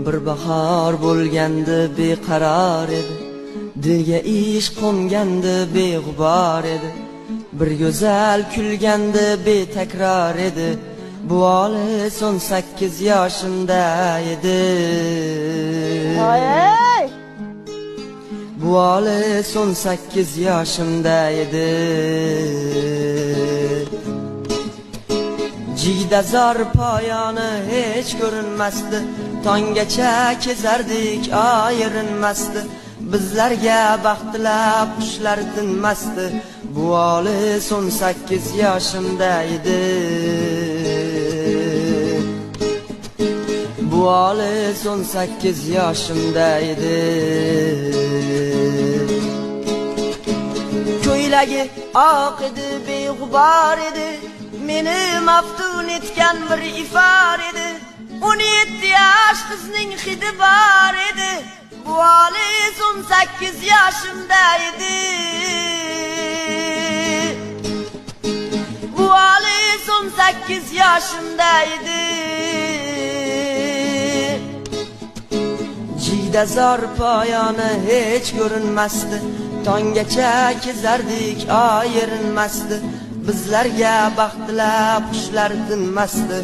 Bir bahor bo'lganda beqaror edi, dilga ish qo'nganda beg'ubor edi. Bir go'zal kulganda betakror edi, bu olis 18 yoshimda edi. Bu olis 18 yoshimda edi. Jiydazor poyoni hech ko'rinmasdi, tonggacha kezardik ayrinmasdi. Bizlarga baxtilab qushlar tinmasdi, bu olis 18 yoshimda edi. Bu olis 18 yoshimda edi. Ko'ylagi oq edi, beg'ubor edi, meni maftun etgan bir ifor edi. 17 yosh qizning hidi bor edi, bu olis 18 yoshimda edi. Bu olis 18 yoshimda edi. Jiydazor poyoni hech ko'rinmasdi, tonggacha kezardik ayrinmasdi. Bizlarga baxtilab qushlar tinmasdi,